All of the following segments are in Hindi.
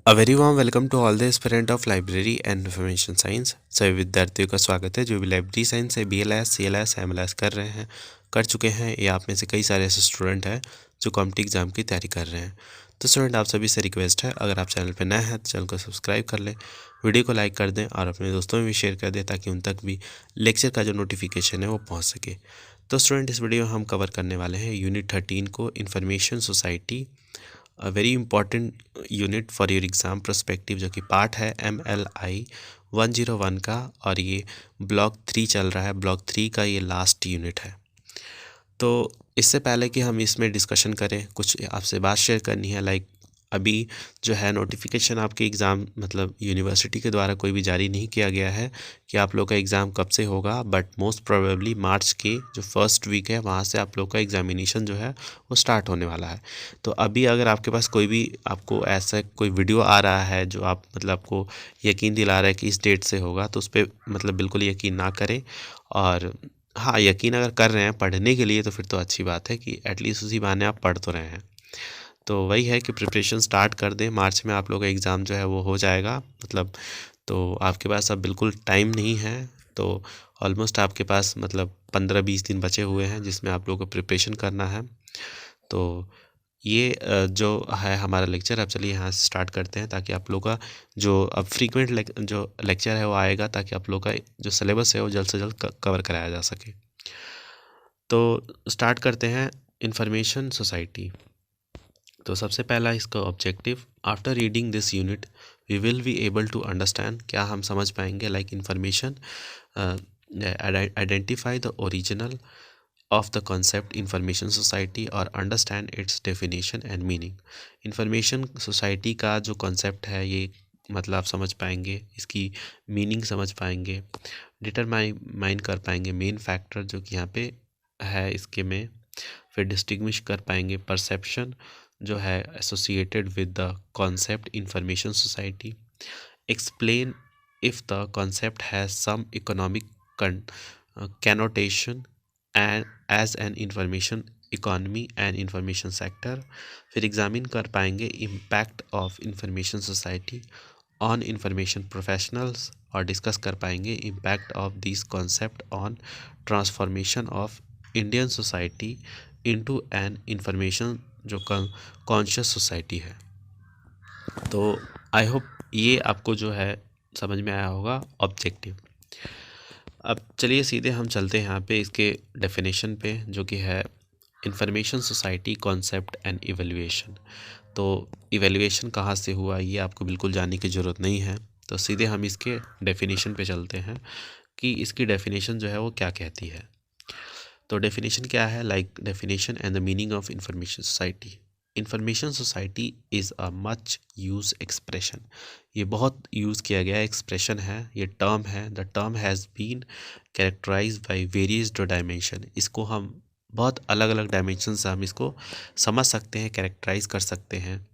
A very warm welcome to all the aspirant of library and information science. सभी विद्यार्थियों का स्वागत है जो भी लाइब्रेरी साइंस से BLS CLS MLS कर रहे हैं, कर चुके हैं, या आप में से कई सारे ऐसे स्टूडेंट हैं जो कॉम्पिटिटिव एग्जाम की तैयारी कर रहे हैं। तो स्टूडेंट, आप सभी से रिक्वेस्ट है, अगर आप चैनल पर नए हैं तो चैनल को सब्सक्राइब कर लें, वीडियो को लाइक कर दें और अपने दोस्तों में भी शेयर कर दें ताकि उन तक भी लेक्चर का जो नोटिफिकेशन है वो पहुँच सके। तो स्टूडेंट, इस वीडियो में हम कवर करने वाले हैं यूनिट 13 को, information society, a very important unit for your exam perspective, जो कि पार्ट है MLI 101 का, और ये ब्लॉक 3 चल रहा है। ब्लॉक 3 का ये लास्ट यूनिट है। तो इससे पहले कि हम इसमें डिस्कशन करें, कुछ आपसे बात शेयर करनी है। लाइक अभी जो है नोटिफिकेशन आपके एग्ज़ाम मतलब यूनिवर्सिटी के द्वारा कोई भी जारी नहीं किया गया है कि आप लोग का एग्ज़ाम कब से होगा, बट मोस्ट प्रोबेबली मार्च के जो फर्स्ट वीक है वहाँ से आप लोग का एग्ज़ामिनेशन जो है वो स्टार्ट होने वाला है। तो अभी अगर आपके पास कोई भी आपको ऐसा कोई वीडियो आ रहा है जो आप मतलब आपको यकीन दिला रहा है कि इस डेट से होगा, तो उस पर मतलब बिल्कुल यकीन ना करें। और हाँ, यकीन अगर कर रहे हैं पढ़ने के लिए तो फिर तो अच्छी बात है कि एटलीस्ट उसी बहाने आप पढ़ तो रहे हैं। तो वही है कि प्रिपरेशन स्टार्ट कर दें, मार्च में आप लोग का एग्ज़ाम जो है वो हो जाएगा मतलब। तो आपके पास अब बिल्कुल टाइम नहीं है। तो ऑलमोस्ट आपके पास मतलब 15-20 दिन बचे हुए हैं जिसमें आप लोगों को प्रिपरेशन करना है। तो ये जो है हमारा लेक्चर, अब चलिए यहाँ से स्टार्ट करते हैं ताकि आप लोग का जो अब फ्रीक्वेंट जो लेक्चर है वो आएगा, ताकि आप लोग का जो सिलेबस है वो जल्द से जल्द कवर कराया जा सके। तो स्टार्ट करते हैं इंफॉर्मेशन सोसाइटी। तो सबसे पहला इसका objective, after reading this unit we will be able to understand, क्या हम समझ पाएंगे, like information identify the original of the concept information society और understand its definition and meaning। information society का जो concept है ये मतलब आप समझ पाएंगे, इसकी meaning समझ पाएंगे, डिटरमाइन कर पाएंगे मेन फैक्टर जो कि यहाँ पे है इसके में, फिर डिस्टिंग्विश कर पाएंगे परसेप्शन जो है associated with the concept information society, explain if the concept has some economic connotation and as an information economy and information sector। फिर एग्जामिन कर पाएंगे impact of information society on information professionals, और डिस्कस कर पाएंगे impact of this concept on transformation of Indian society into an information जो कॉन्शियस सोसाइटी है। तो आई होप ये आपको जो है समझ में आया होगा ऑब्जेक्टिव। अब चलिए सीधे हम चलते हैं यहाँ पे इसके डेफिनेशन पे, जो कि है information society concept and evaluation. तो इवैल्यूएशन कहाँ से हुआ ये आपको बिल्कुल जानने की ज़रूरत नहीं है। तो सीधे हम इसके डेफिनेशन पे चलते हैं कि इसकी डेफिनेशन जो है वो क्या कहती है। तो डेफिनेशन क्या है, like definition and the meaning of information society. Information society is a much use expression. ये बहुत यूज़ किया गया एक्सप्रेशन है, ये टर्म है। The term has been characterize by various dimension. इसको हम बहुत अलग अलग डायमेंशन से हम इसको समझ सकते हैं, कैरेक्टराइज कर सकते हैं।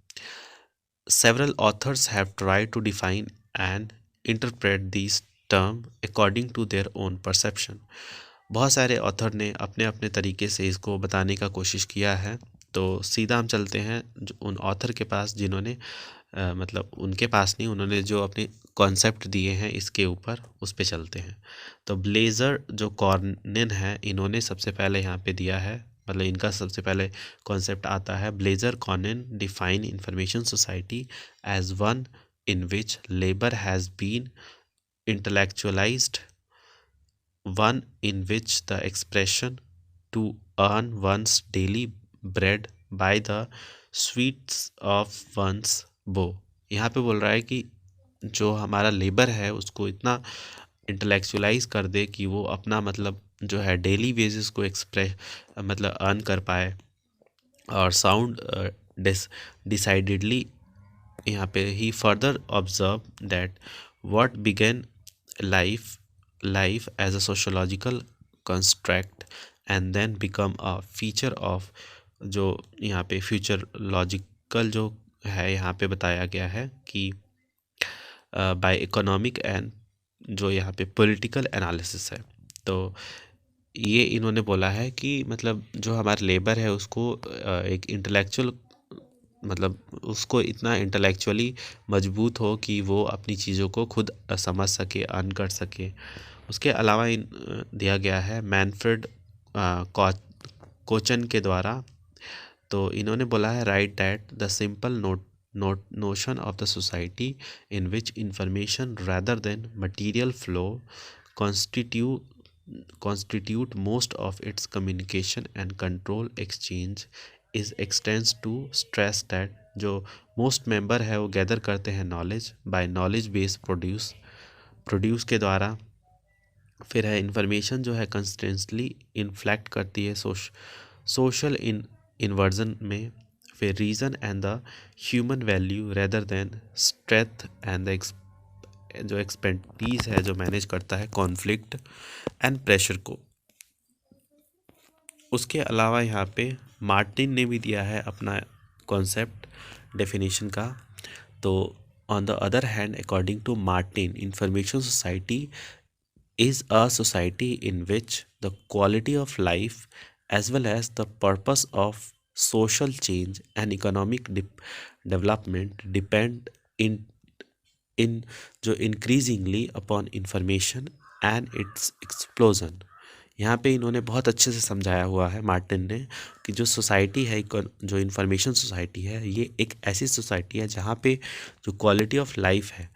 Several authors have tried to define and interpret this term according to their own perception. बहुत सारे ऑथर ने अपने अपने तरीके से इसको बताने का कोशिश किया है। तो सीधा हम चलते हैं उन ऑथर के पास जिन्होंने मतलब उनके पास नहीं, उन्होंने जो अपने कॉन्सेप्ट दिए हैं इसके ऊपर, उस पे चलते हैं। तो ब्लेज़र जो कॉर्निन है, इन्होंने सबसे पहले यहाँ पे दिया है, मतलब इनका सबसे पहले कॉन्सेप्ट आता है। Blaise Cronin define information society as one in which labour has been intellectualised, one in which the expression to earn one's daily bread by the sweets of one's bow। यहाँ पे बोल रहा है कि जो हमारा लेबर है उसको इतना इंटेलेक्चुअलाइज कर दे कि वो अपना मतलब जो है डेली बेसिस को एक्सप्रेस मतलब अर्न कर पाए। और साउंड डिसाइडेडली यहाँ पे ही further observe that what began life as a sociological construct and then become a feature of, जो यहाँ पे फ्यूचरलॉजिकल जो है यहाँ पे बताया गया है कि बाय इकोनॉमिक एंड जो यहाँ पे पॉलिटिकल एनालिसिस है। तो ये इन्होंने बोला है कि मतलब जो हमारा लेबर है उसको एक इंटेलेक्चुअल मतलब उसको इतना इंटेलेक्चुअली मजबूत हो कि वो अपनी चीज़ों को खुद समझ सके, अर्न कर सके। उसके अलावा दिया गया है मैनफ्रेड कोचन के द्वारा। तो इन्होंने बोला है, right that the simple notion of the society in which information rather than material flow constitute most of its communication and control exchange is extends to stress that जो मोस्ट मेंबर है वो गैदर करते हैं knowledge by knowledge base produce के द्वारा। फिर है इंफॉर्मेशन जो है कंसिस्टेंटली इन्फ्लेक्ट करती है सोशल इन्वर्जन में। फिर reason and the human value rather than strength and the जो एक्सपर्टीज़ है जो मैनेज करता है कॉन्फ्लिक्ट एंड प्रेशर को। उसके अलावा यहाँ पे मार्टिन ने भी दिया है अपना कॉन्सेप्ट डेफिनेशन का। तो on the other hand according to Martin, information society is a society in which the quality of life as well as the purpose of social change and economic development depend in जो increasingly upon information and its explosion। यहाँ पे इन्होंने बहुत अच्छे से समझाया हुआ है मार्टिन ने कि जो सोसाइटी है, जो इंफॉर्मेशन सोसाइटी है, ये एक ऐसी सोसाइटी है जहाँ पे जो क्वालिटी ऑफ लाइफ है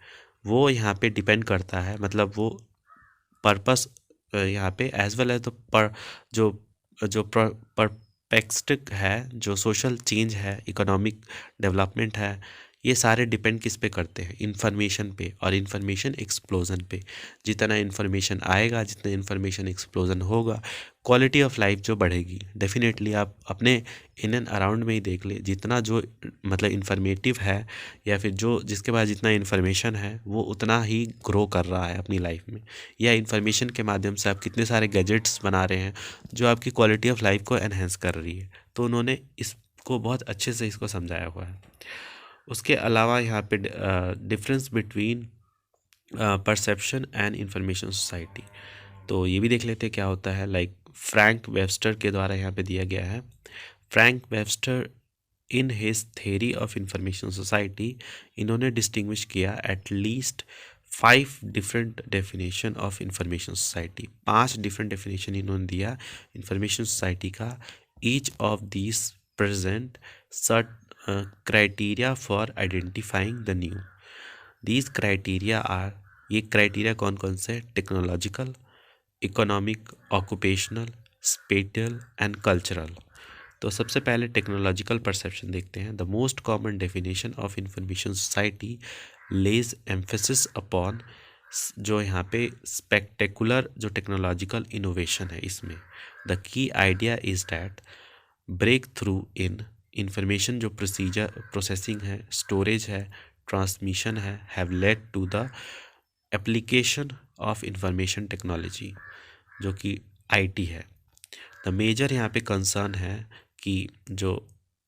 वो यहाँ पे डिपेंड करता है। मतलब वो पर्पस यहाँ पे एज वेल एज द पर जो जो परपेक्स्टिक है, जो सोशल चेंज है, इकोनॉमिक डेवलपमेंट है, ये सारे डिपेंड किस पे करते हैं, इंफॉर्मेशन पे और इंफॉर्मेशन एक्सप्लोजन पे। जितना इंफॉर्मेशन आएगा, जितना इंफॉर्मेशन एक्सप्लोजन होगा, क्वालिटी ऑफ लाइफ जो बढ़ेगी। डेफिनेटली आप अपने इन एंड अराउंड में ही देख ले, जितना जो मतलब इंफॉर्मेटिव है या फिर जो जिसके पास जितना इन्फॉर्मेशन है वो उतना ही ग्रो कर रहा है अपनी लाइफ में। या इन्फॉर्मेशन के माध्यम से आप कितने सारे गैजेट्स बना रहे हैं जो आपकी क्वालिटी ऑफ लाइफ को एनहेंस कर रही है। तो उन्होंने इसको बहुत अच्छे से इसको समझाया हुआ है। उसके अलावा यहाँ पे difference between perception and information society, तो ये भी देख लेते हैं क्या होता है। लाइक फ्रैंक वेबस्टर के द्वारा यहाँ पे दिया गया है। Frank Webster in his theory of information society, इन्होंने डिस्टिंग्विश किया at least 5 different definition of information society. 5 different definition इन्होंने दिया इंफॉर्मेशन सोसाइटी का। Each of these present sort criteria for identifying the new. These criteria are, ये क्राइटेरिया कौन कौन से? Technological, economic, occupational, spatial and cultural. तो सबसे पहले टेक्नोलॉजिकल परसेप्शन देखते हैं। The most common definition of information society lays emphasis upon, जो यहाँ पे स्पेक्टेकुलर जो टेक्नोलॉजिकल इनोवेशन है इसमें। The key idea is that breakthrough in information जो प्रोसेसिंग है, स्टोरेज है, ट्रांसमिशन है, have led to the application of information technology, जो कि आईटी है। द मेजर यहाँ पे कंसर्न है कि जो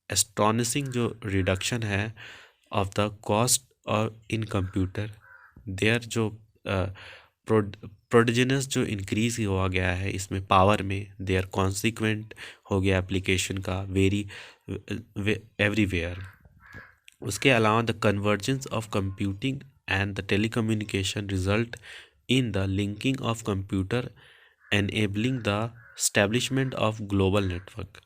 एस्टॉनिशिंग जो रिडक्शन है ऑफ द कॉस्ट और इन कंप्यूटर, देयर जो प्रोडिजिनस जो इंक्रीज हुआ गया है इसमें पावर में, देयर कॉन्सिक्वेंट हो गया एप्लीकेशन का वेरी एवरीवेयर। उसके अलावा the convergence of computing and the telecommunication result in the linking of computer enabling the establishment of global network,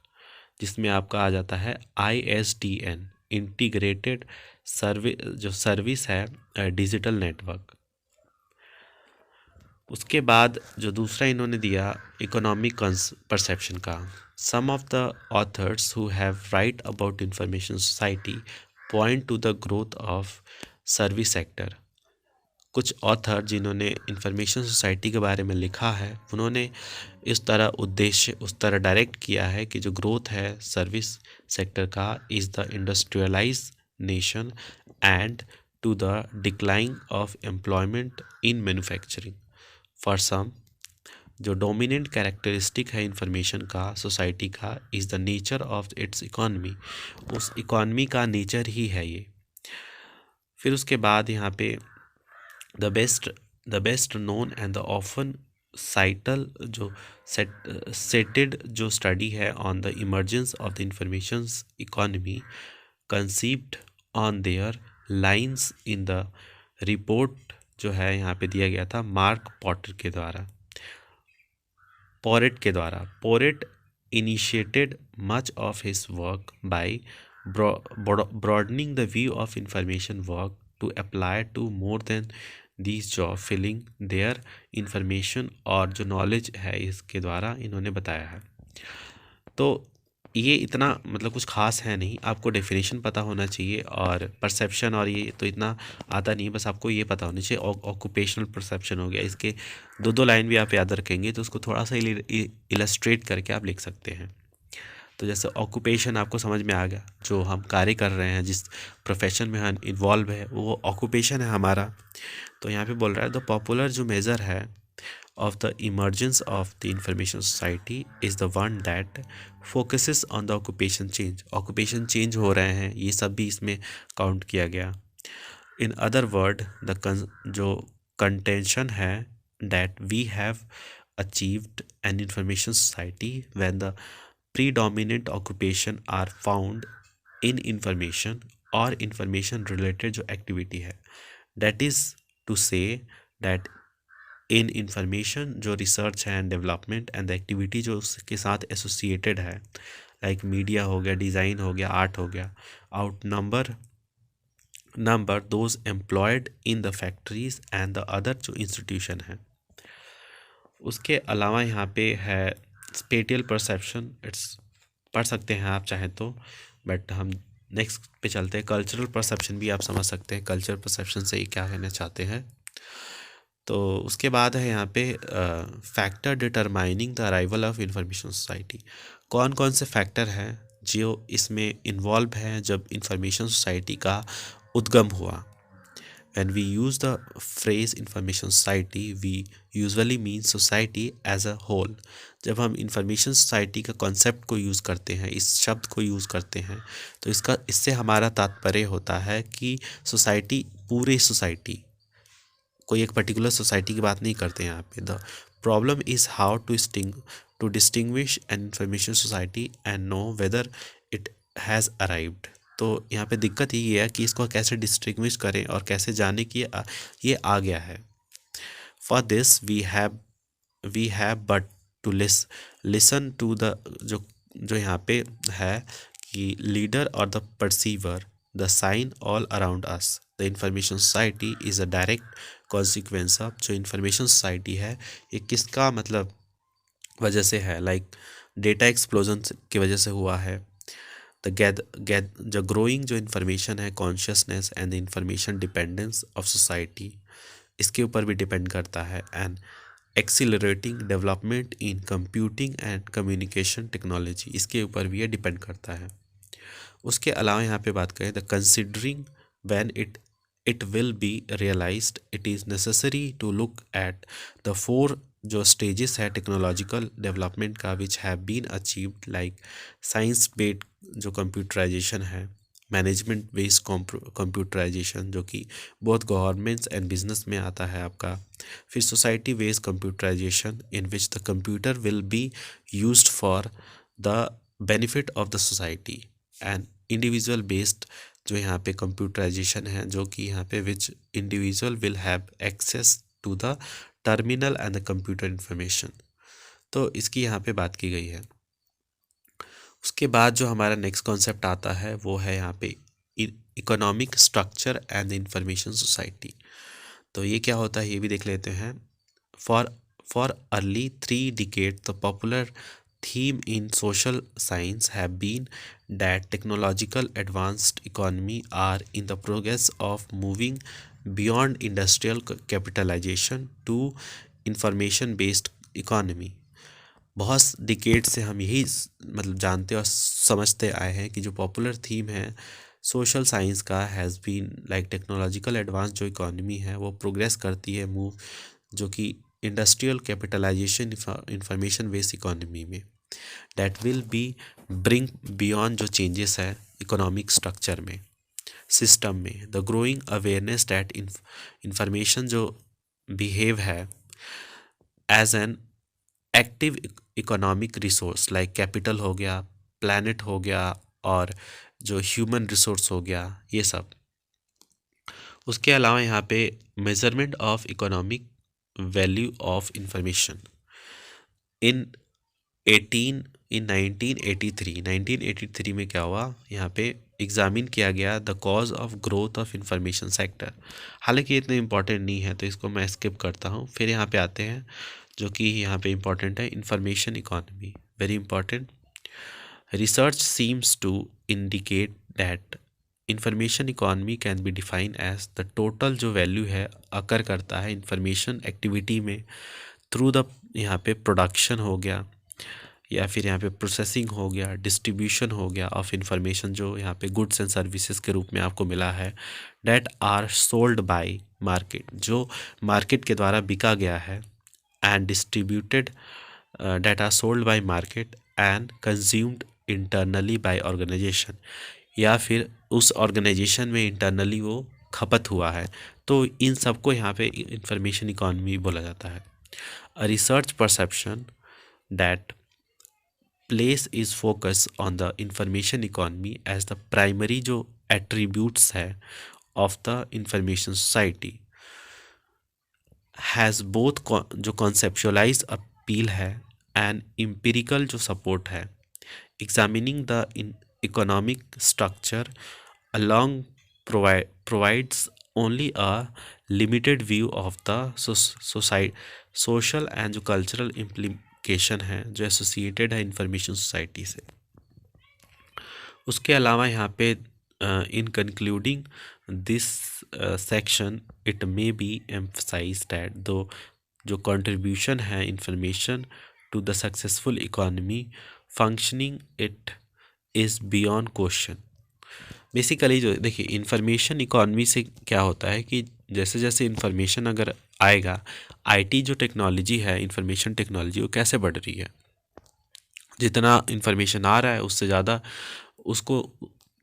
जिसमें आपका आ जाता है ISDN, इंटीग्रेटेड सर्विस है डिजिटल नेटवर्क। उसके बाद जो दूसरा इन्होंने दिया इकोनॉमिक परसेप्शन का। Some of the authors who have write about information society point to the growth of service sector. कुछ ऑथर जिन्होंने इंफॉर्मेशन सोसाइटी के बारे में लिखा है, उन्होंने इस तरह उद्देश्य उस तरह डायरेक्ट किया है कि जो ग्रोथ है सर्विस सेक्टर का is the industrialise nation and to the decline of employment in manufacturing. For some, जो डोमिनेंट कैरेक्टरिस्टिक है इंफॉर्मेशन का सोसाइटी का is the nature of its economy, उस इकॉनमी का नेचर ही है ये। फिर उसके बाद यहाँ पे the best known and the often cited जो सेटेड जो स्टडी है on the emergence of the information economy conceived on their lines in the report जो है यहाँ पे दिया गया था मार्क पोरेट के द्वारा। पोरेट initiated much of his work by broadening the view of information work to apply to more than these job filling their information, और जो नॉलेज है इसके द्वारा इन्होंने बताया है। तो ये इतना मतलब कुछ खास है नहीं, आपको डेफिनेशन पता होना चाहिए और परसेप्शन और ये तो इतना आता नहीं, बस आपको ये पता होना चाहिए। ऑक्यूपेशनल परसेप्शन हो गया, इसके दो दो लाइन भी आप याद रखेंगे तो उसको थोड़ा सा इलस्ट्रेट करके आप लिख सकते हैं। तो जैसे ऑक्यूपेशन आपको समझ में आ गया, जो हम कार्य कर रहे हैं, जिस प्रोफेशन में हम इन्वॉल्व है वो ऑक्यूपेशन है हमारा। तो यहाँ पे बोल रहा है द पॉपुलर जो मेज़र है of the emergence of the information society is the one that focuses on the occupation change। occupation change हो रहे हैं, ये सब भी इसमें काउंट किया गया। in other word जो contention है that we have achieved an information society when the predominant occupation are found in information और information related जो activity है, that is to say that in information जो रिसर्च है and development and the activity जो उसके साथ एसोसिएटेड है, लाइक मीडिया हो गया, डिज़ाइन हो गया, आर्ट हो गया, out number those employed in the factories and the other जो इंस्टीट्यूशन है। उसके अलावा यहाँ पे है स्पेटियल परसेप्शन, इट्स पढ़ सकते हैं आप चाहें तो, बट हम नेक्स्ट पे चलते हैं। कल्चरल परसेप्शन भी आप समझ सकते हैं, कल्चरल परसेप्शन से ये क्या कहना चाहते हैं। तो उसके बाद है यहाँ पे factor determining the arrival of information society. कौन कौन से फैक्टर हैं जो इसमें इन्वॉल्व हैं जब इंफॉर्मेशन सोसाइटी का उद्गम हुआ। When we use the phrase information society, we usually mean society as a whole। जब हम इंफॉर्मेशन सोसाइटी का कॉन्सेप्ट को यूज़ करते हैं, इस शब्द को यूज़ करते हैं, तो इससे हमारा तात्पर्य होता है कि सोसाइटी, पूरी सोसाइटी, कोई एक पर्टिकुलर सोसाइटी की बात नहीं करते हैं यहाँ पे। The problem is how to distinguish an information society and know whether it has arrived. तो यहाँ पे दिक्कत ये है कि इसको कैसे डिस्टिंग्विश करें और कैसे जाने कि ये आ गया है। For this we have but to listen to the जो यहाँ पे है कि लीडर और the perceiver the sign all around us. The information society is a direct consequence of, जो इंफॉर्मेशन सोसाइटी है ये किसका मतलब वजह से है, लाइक डेटा एक्सप्लोजन की वजह से हुआ है। जो ग्रोइंग जो इन्फॉर्मेशन है, consciousness and the information dependence of society, इसके ऊपर भी डिपेंड करता है। And accelerating development in computing and communication technology, इसके ऊपर भी ये डिपेंड करता है। उसके अलावा यहाँ पे बात करें the considering when it will be realized it is necessary to look at the four जो stages है टेक्नोलॉजिकल डेवलपमेंट का which have been achieved, like science based जो कंप्यूटराइजेशन है, मैनेजमेंट बेस्ड कंप्यूटराइजेशन जो कि बहुत गवर्नमेंट्स एंड बिजनेस में आता है आपका, फिर society based computerization in which the computer will be used for the benefit of the society, and individual based जो यहाँ पे कंप्यूटराइजेशन है, जो कि यहाँ पे which individual will have access to the terminal and the computer information. तो इसकी यहाँ पे बात की गई है। उसके बाद जो हमारा नेक्स्ट कॉन्सेप्ट आता है वो है यहाँ पे economic structure and information society. तो ये क्या होता है ये भी देख लेते हैं। For early 3 decades the popular theme in social science have been that technological advanced economy are in the progress of moving beyond industrial capitalization to information based economy। बहुत डिकेड से हम यही मतलब जानते और समझते आए हैं कि जो पॉपुलर थीम है सोशल साइंस का has been like technological advance जो इकोनॉमी है वो प्रोग्रेस करती है मूव, जो कि industrial capitalization information based economy में, that will be bring beyond जो चेंजेस है इकोनॉमिक स्ट्रक्चर में, सिस्टम में, the growing awareness that information जो बिहेव है as an active economic resource, like capital हो गया, प्लैनेट हो गया और जो ह्यूमन रिसोर्स हो गया, ये सब। उसके अलावा यहाँ पे measurement of economic value of information in 18 इन 1983 में क्या हुआ, यहाँ पे एग्जामिन किया गया the cause of growth of information sector. हालांकि ये इतना इम्पोर्टेंट नहीं है तो इसको मैं स्किप करता हूँ। फिर यहाँ पे आते हैं जो कि यहाँ पे इम्पोर्टेंट है, information economy, very important. Research seems to indicate that information economy can be define as the total जो वैल्यू है अकर करता है इंफॉर्मेशन एक्टिविटी में थ्रू द, यहाँ पे प्रोडक्शन हो गया या फिर यहाँ पे प्रोसेसिंग हो गया, डिस्ट्रीब्यूशन हो गया ऑफ इंफॉर्मेशन जो यहाँ पे गुड्स एंड सर्विसेज के रूप में आपको मिला है, that are sold by market, जो मार्केट के द्वारा बिका गया है, and distributed that are sold by market and consumed internally by organization, या फिर उस ऑर्गेनाइजेशन में इंटरनली वो खपत हुआ है। तो इन सबको यहाँ पे इंफॉर्मेशन इकोनॉमी बोला जाता है। A research perception that place is focus on the information economy as the primary जो एट्रीब्यूट्स है of the information society has both जो कॉन्सेप्चुअलाइज अपील है एंड एम्पिरिकल जो सपोर्ट है। Examining the economic structure along provides only a limited view of the society social and जो cultural implication है जो associated है information society से। उसके अलावा यहाँ पे in concluding this section it may be emphasized that जो contribution है information to the successful economy functioning it is beyond question। Basically जो देखिए इंफॉर्मेशन इकोनॉमी से क्या होता है कि जैसे जैसे इंफॉर्मेशन अगर आएगा, आईटी जो टेक्नोलॉजी है, इंफॉर्मेशन टेक्नोलॉजी, वो कैसे बढ़ रही है, जितना इंफॉर्मेशन आ रहा है उससे ज़्यादा उसको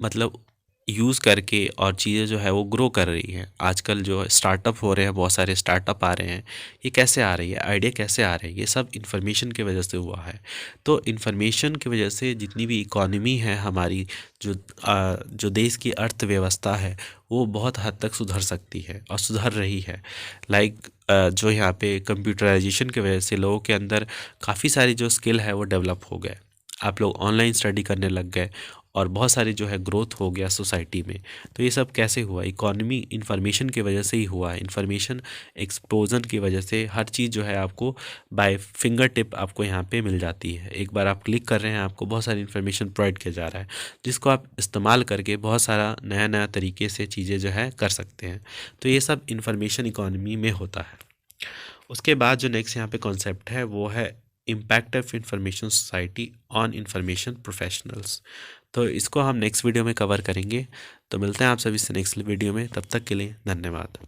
मतलब यूज़ करके और चीज़ें जो है वो ग्रो कर रही हैं। आजकल जो स्टार्टअप हो रहे हैं, बहुत सारे स्टार्टअप आ रहे हैं, ये कैसे आ रही है, आइडिया कैसे आ रहे हैं, ये सब इन्फॉर्मेशन की वजह से हुआ है। तो इन्फॉर्मेशन की वजह से जितनी भी इकोनॉमी है हमारी, जो देश की अर्थव्यवस्था है, वो बहुत हद तक सुधर सकती है और सुधर रही है। लाइक जो यहाँ पे कंप्यूटराइजेशन की वजह से लोगों के अंदर काफ़ी सारी जो स्किल है वो डेवलप हो गए। आप लोग ऑनलाइन स्टडी करने लग गए और बहुत सारी जो है ग्रोथ हो गया सोसाइटी में। तो ये सब कैसे हुआ, इकोनॉमी इंफॉर्मेशन की वजह से ही हुआ है। इंफॉर्मेशन एक्सप्लोजन की वजह से हर चीज़ जो है आपको बाय फिंगर टिप आपको यहाँ पे मिल जाती है। एक बार आप क्लिक कर रहे हैं, आपको बहुत सारी इन्फॉर्मेशन प्रोवाइड किया जा रहा है, जिसको आप इस्तेमाल करके बहुत सारा नया नया तरीके से चीज़ें जो है कर सकते हैं। तो ये सब इंफॉर्मेशन इकोनॉमी में होता है। उसके बाद जो नेक्स्ट यहाँ पे कॉन्सेप्ट है वो है impact of information society on information professionals. तो इसको हम नेक्स्ट वीडियो में कवर करेंगे। तो मिलते हैं आप सभी से नेक्स्ट वीडियो में, तब तक के लिए धन्यवाद।